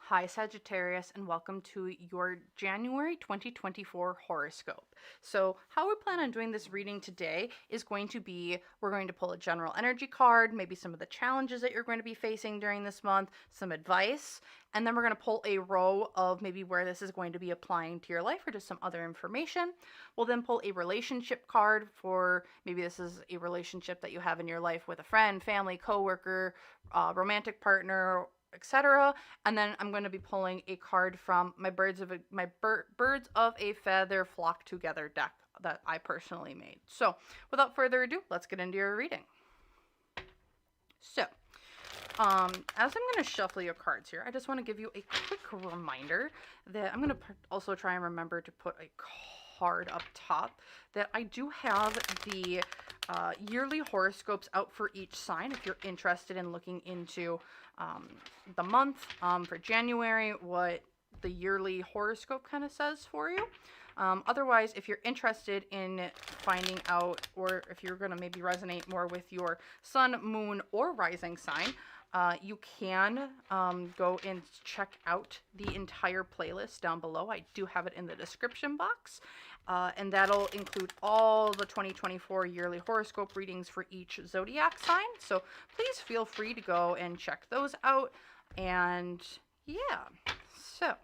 Hi Sagittarius, and welcome to your January 2024 horoscope. So how we plan on doing this reading today is going to be, we're going to pull a general energy card, maybe some of the challenges that you're going to be facing during this month, some advice, and then we're going to pull a row of maybe where this is going to be applying to your life or just some other information. We'll then pull a relationship card for maybe this is a relationship that you have in your life with a friend, family, coworker, romantic partner, etc. And then I'm going to be pulling a card from my Birds of a Feather Flock Together deck that I personally made. So without further ado, let's get into your reading. So as I'm going to shuffle your cards here, I just want to give you a quick reminder that I'm going to also try and remember to put a card up top that I do have the yearly horoscopes out for each sign if you're interested in looking into the month for January, what the yearly horoscope kind of says for you. Otherwise, if you're interested in finding out, or if you're going to maybe resonate more with your sun, moon, or rising sign, you can go and check out the entire playlist down below. I do have it in the description box, and that'll include all the 2024 yearly horoscope readings for each zodiac sign. So please feel free to go and check those out. And yeah, so I'm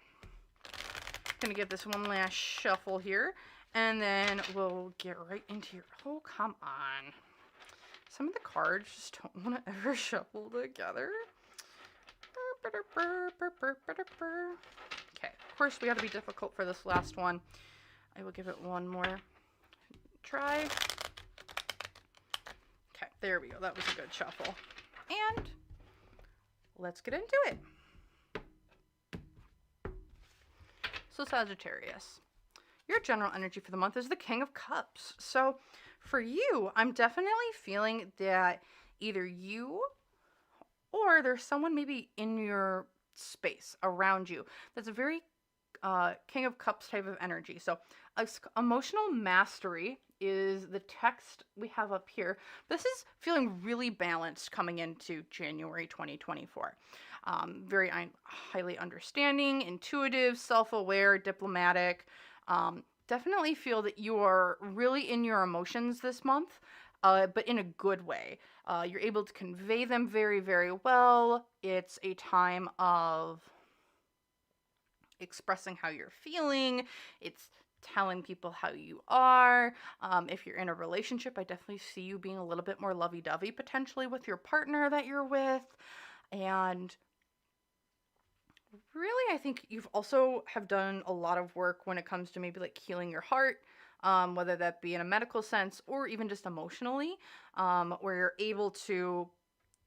going to give this one last shuffle here, and then we'll get right into your, oh, come on. Some of the cards just don't want to ever shuffle together. Okay, of course we have to be difficult for this last one. I will give it one more try. Okay, there we go. That was a good shuffle. And let's get into it. So Sagittarius, your general energy for the month is the King of Cups. So for you, I'm definitely feeling that either you or there's someone maybe in your space around you that's a very King of Cups type of energy. So emotional mastery is the text we have up here. This is feeling really balanced coming into January 2024. Very highly understanding, intuitive, self-aware, diplomatic. Definitely feel that you are really in your emotions this month, but in a good way. You're able to convey them very, very well. It's a time of expressing how you're feeling. It's telling people how you are. If you're in a relationship, I definitely see you being a little bit more lovey-dovey potentially with your partner that you're with. And really, I think you've also have done a lot of work when it comes to maybe like healing your heart, whether that be in a medical sense or even just emotionally, where you're able to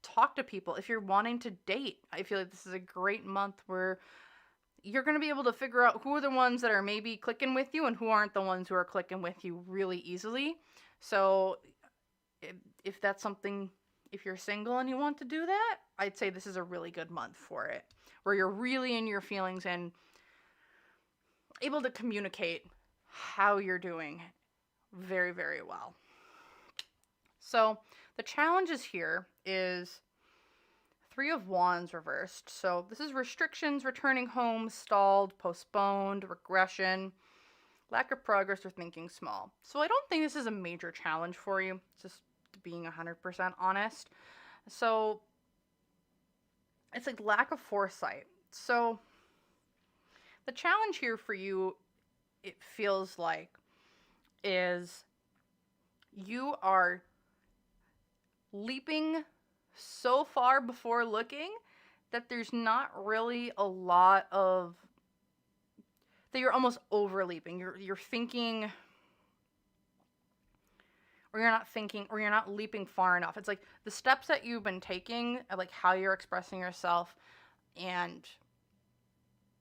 talk to people. If you're wanting to date, I feel like this is a great month where you're going to be able to figure out who are the ones that are maybe clicking with you and who aren't the ones who are clicking with you really easily. So if that's something, if you're single and you want to do that, I'd say this is a really good month for it, where you're really in your feelings and able to communicate how you're doing very, very well. So the challenges here is Three of Wands reversed. So this is restrictions, returning home, stalled, postponed, regression, lack of progress, or thinking small. So I don't think this is a major challenge for you, just being 100% honest. So it's like lack of foresight. So the challenge here for you, it feels like, is you are leaping so far before looking that there's not really a lot of, that you're almost overleaping. You're thinking, or you're not thinking, or you're not leaping far enough. It's like the steps that you've been taking, like how you're expressing yourself and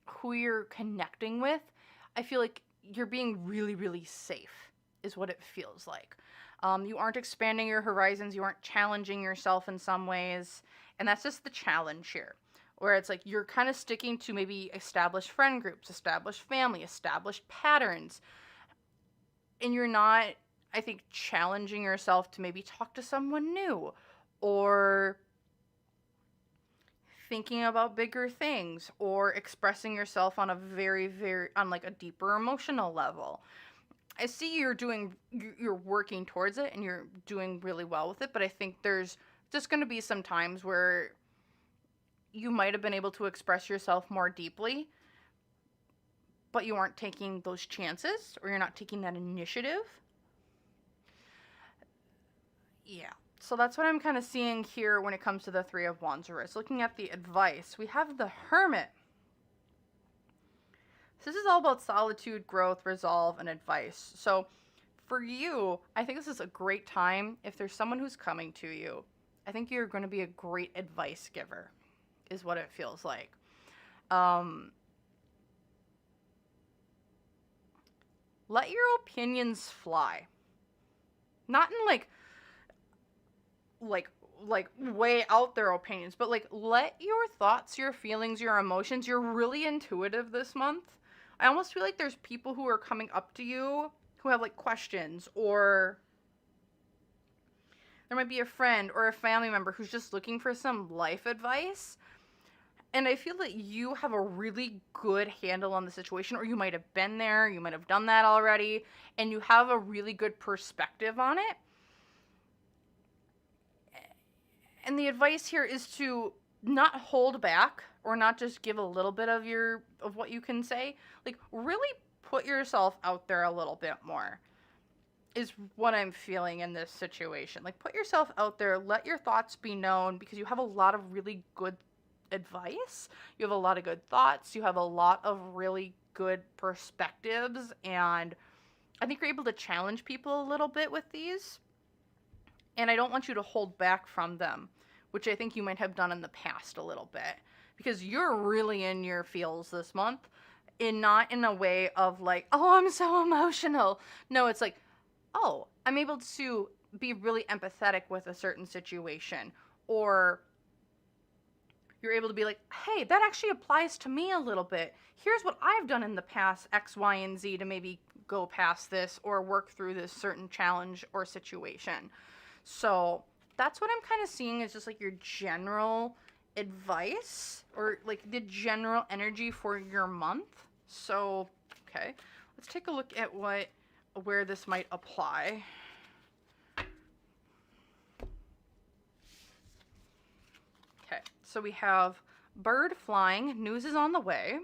who you're connecting with, I feel like you're being really, really safe is what it feels like. You aren't expanding your horizons. You aren't challenging yourself in some ways. And that's just the challenge here, where it's like you're kind of sticking to maybe established friend groups, established family, established patterns. And you're not, I think, challenging yourself to maybe talk to someone new or thinking about bigger things or expressing yourself on a on like a deeper emotional level. I see you're working towards it and you're doing really well with it, but I think there's just going to be some times where you might have been able to express yourself more deeply, but you aren't taking those chances or you're not taking that initiative. Yeah. So that's what I'm kind of seeing here when it comes to the Three of Wands. Looking at the advice, we have the Hermit. So this is all about solitude, growth, resolve, and advice. So for you, I think this is a great time. If there's someone who's coming to you, I think you're going to be a great advice giver, is what it feels like. Let your opinions fly. Not in like way out there opinions, but like let your thoughts, your feelings, your emotions, you're really intuitive this month. I almost feel like there's people who are coming up to you who have like questions, or there might be a friend or a family member who's just looking for some life advice. And I feel that you have a really good handle on the situation, or you might have been there, you might have done that already, and you have a really good perspective on it. And the advice here is to not hold back or not just give a little bit of what you can say. Like really put yourself out there a little bit more is what I'm feeling in this situation. Like put yourself out there, let your thoughts be known, because you have a lot of really good advice. You have a lot of good thoughts. You have a lot of really good perspectives, and I think you're able to challenge people a little bit with these. And I don't want you to hold back from them, which I think you might have done in the past a little bit, because you're really in your feels this month, not in a way of like, oh, I'm so emotional. No, it's like, oh, I'm able to be really empathetic with a certain situation, or you're able to be like, hey, that actually applies to me a little bit. Here's what I've done in the past, X, Y, and Z, to maybe go past this or work through this certain challenge or situation. So that's what I'm kind of seeing is just like your general advice, or like the general energy for your month. So, okay, let's take a look at where this might apply. Okay, so we have bird flying, news is on the way.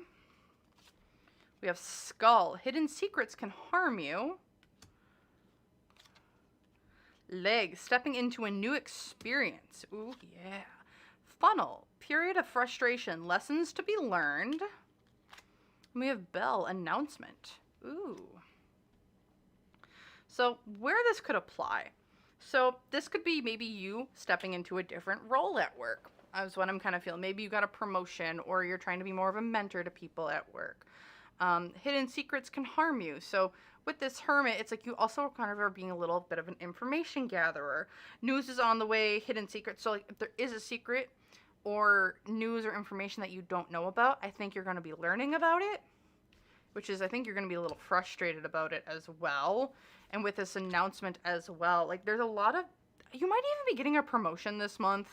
We have skull, hidden secrets can harm you. Leg, stepping into a new experience. Ooh, yeah. Funnel, period of frustration, lessons to be learned. And we have bell, announcement. Ooh. So where this could apply. So this could be maybe you stepping into a different role at work. That's what I'm kind of feeling. Maybe you got a promotion, or you're trying to be more of a mentor to people at work. Hidden secrets can harm you. So with this hermit, it's like you also kind of are being a little bit of an information gatherer. News is on the way, hidden secrets. So like if there is a secret or news or information that you don't know about, I think you're going to be learning about it, which is, I think you're going to be a little frustrated about it as well. And with this announcement as well, like there's a lot of, you might even be getting a promotion this month,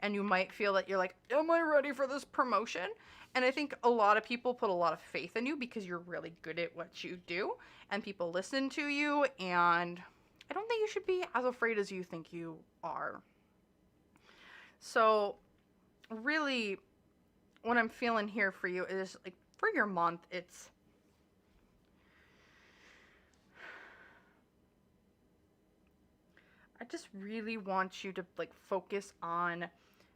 and you might feel that you're like, am I ready for this promotion? And I think a lot of people put a lot of faith in you because you're really good at what you do, and people listen to you, and I don't think you should be as afraid as you think you are. So really what I'm feeling here for you is like for your month, it's I just really want you to like focus on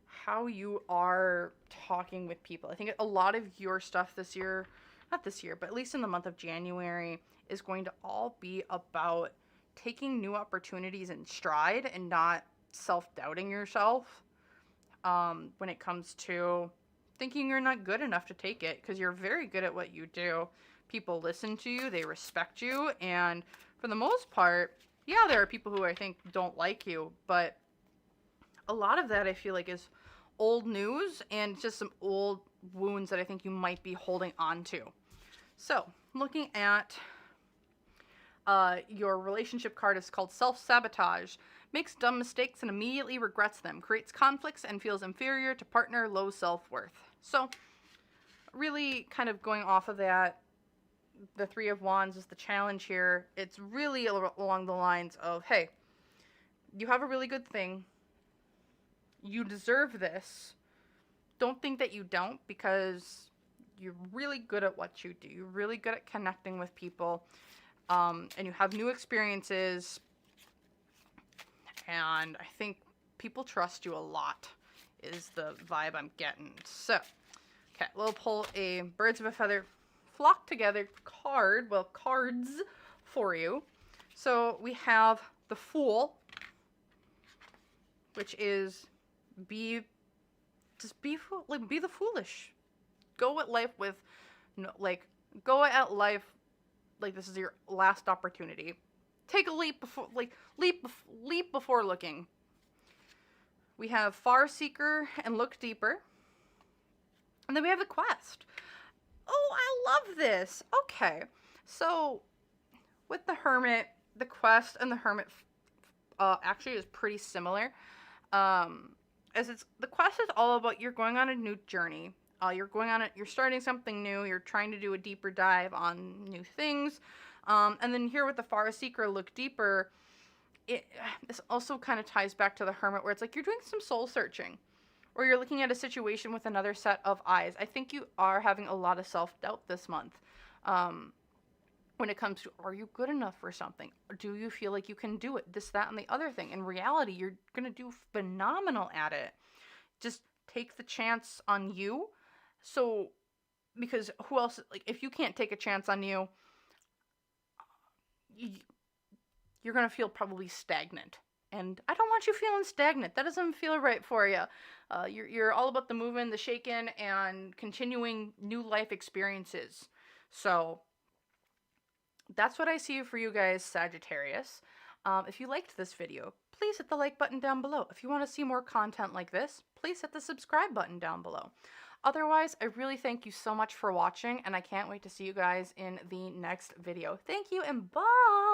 how you are talking with people. I think a lot of your stuff this year, not this year, but at least in the month of January, is going to all be about taking new opportunities in stride and not self-doubting yourself when it comes to thinking you're not good enough to take it, because you're very good at what you do. People listen to you, they respect you, and for the most part, yeah, there are people who I think don't like you, but a lot of that I feel like is old news and just some old wounds that I think you might be holding on to. So, looking at your relationship card is called self-sabotage. makes dumb mistakes and immediately regrets them, creates conflicts and feels inferior to partner, low self-worth. So really kind of going off of that, the Three of Wands is the challenge here. It's really along the lines of, hey, you have a really good thing. You deserve this. Don't think that you don't, because you're really good at what you do. You're really good at connecting with people, and you have new experiences, and I think people trust you a lot is the vibe I'm getting. So, okay, we'll pull a Birds of a Feather Flock Together card, well, cards for you. So we have the Fool, which is be the foolish. Go at life with, go at life like this is your last opportunity. Take a leap before, leap before looking. We have Far Seeker and Look Deeper. And then we have the Quest. Oh, I love this. Okay. So, with the Hermit, the Quest and the Hermit actually is pretty similar. As the Quest is all about you're going on a new journey. You're starting something new. You're trying to do a deeper dive on new things. And then here with the Far Seeker, Look Deeper, this also kind of ties back to the Hermit, where it's like you're doing some soul searching, or you're looking at a situation with another set of eyes. I think you are having a lot of self-doubt this month. When it comes to, are you good enough for something? Or do you feel like you can do it? This, that, and the other thing. In reality, you're going to do phenomenal at it. Just take the chance on you. So, because who else, if you can't take a chance on you, you're going to feel probably stagnant. And I don't want you feeling stagnant. That doesn't feel right for you. You're all about the moving, the shaking, and continuing new life experiences. So that's what I see for you guys, Sagittarius. If you liked this video, please hit the like button down below. If you want to see more content like this, please hit the subscribe button down below. Otherwise, I really thank you so much for watching, and I can't wait to see you guys in the next video. Thank you, and bye!